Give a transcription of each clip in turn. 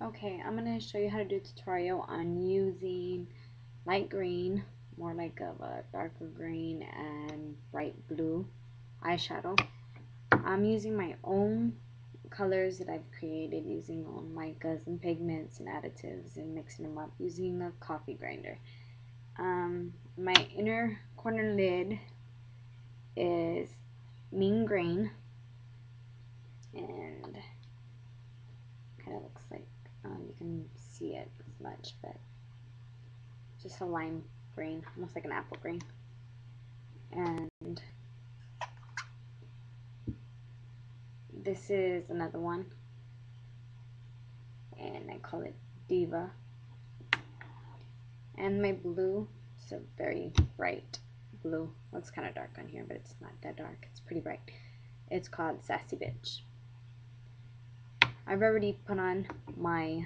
Okay, I'm going to show you how to do a tutorial on using light green, more like of a darker green, and bright blue eyeshadow. I'm using my own colors that I've created using on micas and pigments and additives and mixing them up using a coffee grinder. My inner corner lid is mean green and kind of looks like you can see it as much, but just a lime green, almost like an apple green. And this is another one, and I call it Diva. And my blue, it's a very bright blue. Looks kind of dark on here, but it's not that dark. It's pretty bright. It's called Sassy Bitch. I've already put on my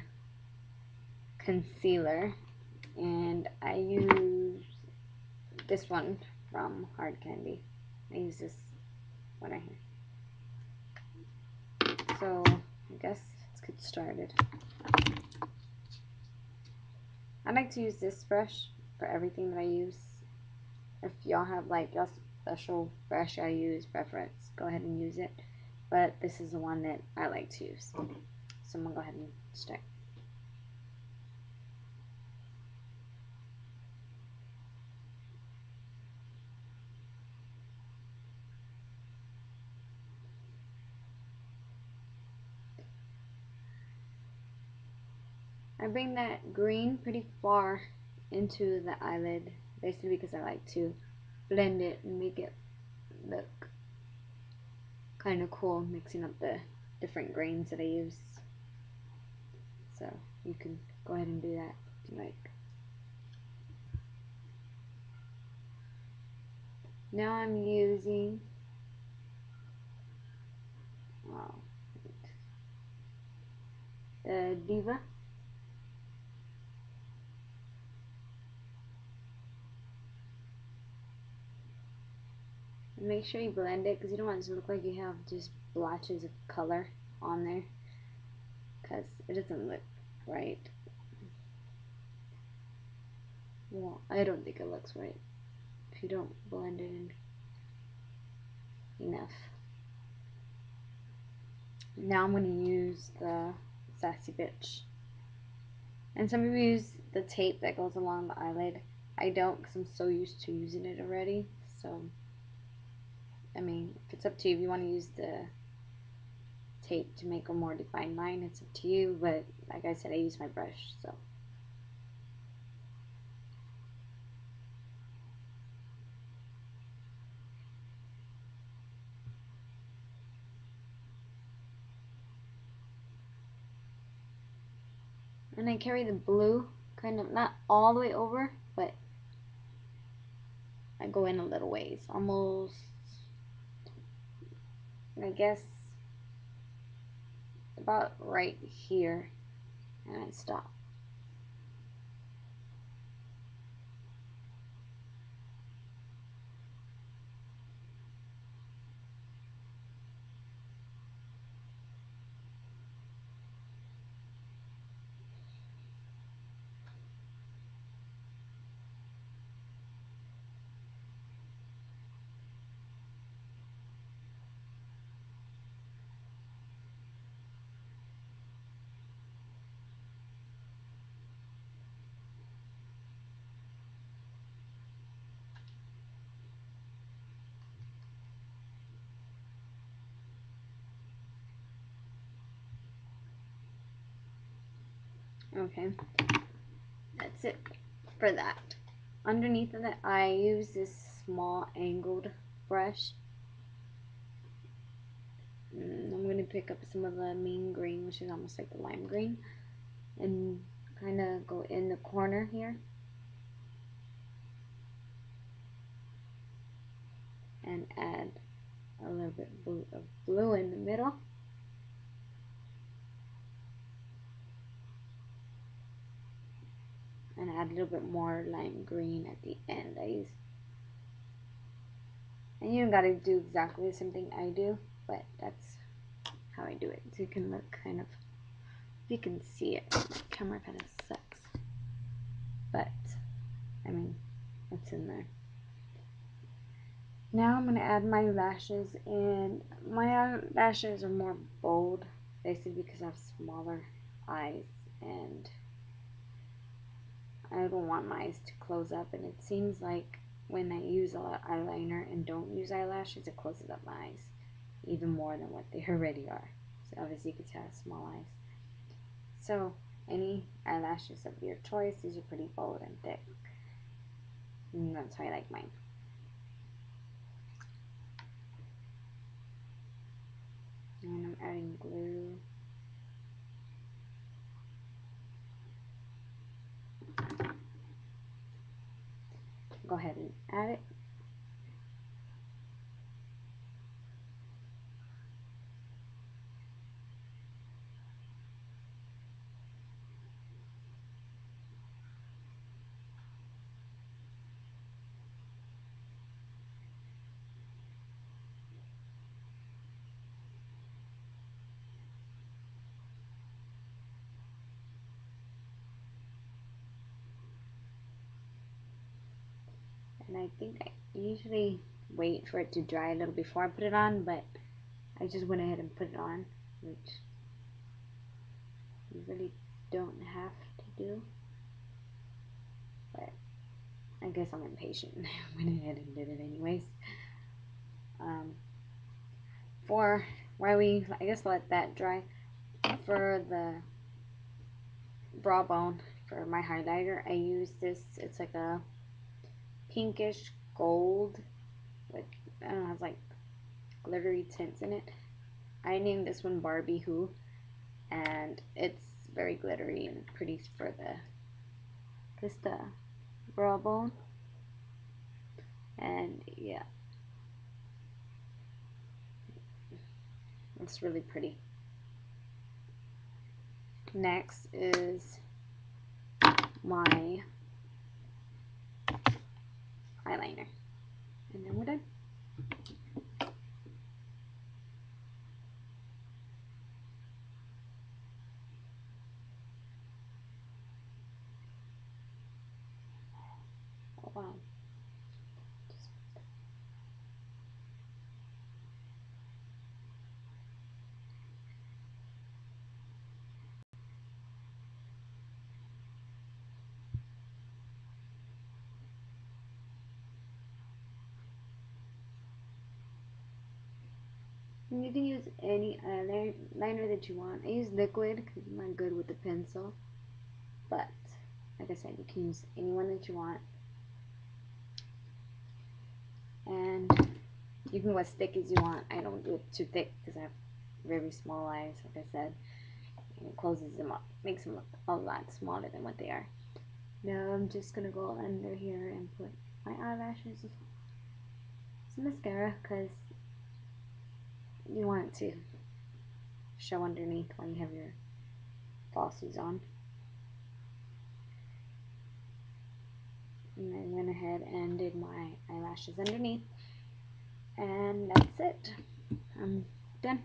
concealer, and I use this one from Hard Candy. I use this one right here. So I guess let's get started. I like to use this brush for everything that I use. If y'all have like your special brush I use preference, go ahead and use it. But this is the one that I like to use. So I'm gonna go ahead and start. I bring that green pretty far into the eyelid, basically because I like to blend it and make it look kind of cool, mixing up the different grains that I use. So you can go ahead and do that if you like. Now I'm using the Diva. Make sure you blend it because you don't want it to look like you have just blotches of color on there, because it doesn't look right. Well, I don't think it looks right if you don't blend it in enough. Now I'm going to use the Sassy Bitch. And some people use the tape that goes along the eyelid. I don't, because I'm so used to using it already. So, I mean, if it's up to you, if you want to use the tape to make a more defined line, it's up to you. But like I said, I use my brush, so. And I carry the blue kind of not all the way over, but I go in a little ways, almost, I guess, about right here, and I stop. Okay, that's it for that. Underneath of that, I use this small angled brush. I'm going to pick up some of the mean green, which is almost like the lime green, and kind of go in the corner here and add a little bit of blue in the middle. And add a little bit more lime green at the end. And you don't gotta do exactly the same thing I do, but that's how I do it. So you can look kind of You can see it. My camera kind of sucks. But, I mean, it's in there. Now I'm going to add my lashes, and my lashes are more bold, basically because I have smaller eyes, and I don't want my eyes to close up, and it seems like when I use eyeliner and don't use eyelashes, it closes up my eyes even more than what they already are. So obviously you can tell I have small eyes. So any eyelashes of your choice, these are pretty bold and thick, and that's how I like mine. And I'm adding glue. Go ahead and add it. And I think I usually wait for it to dry a little before I put it on, but I just went ahead and put it on, which you really don't have to do. But I guess I'm impatient. I went ahead and did it anyways. For why we, I guess, let that dry. For the brow bone, for my highlighter, I use this. It's like a pinkish gold with, I don't know, has like glittery tints in it. I named this one Barbie Who, and it's very glittery and pretty for the brow bone. And yeah, it's really pretty. Next is my eyeliner, and then we're done. Oh wow. And you can use any eyeliner that you want. I use liquid because I'm not good with the pencil. But, like I said, you can use any one that you want. And you can go as thick as you want. I don't do it too thick because I have very small eyes, like I said. And it closes them up. Makes them look a lot smaller than what they are. Now I'm just going to go under here and put my eyelashes. Some mascara because you want it to show underneath while you have your falsies on. And I went ahead and did my eyelashes underneath. And that's it. I'm done.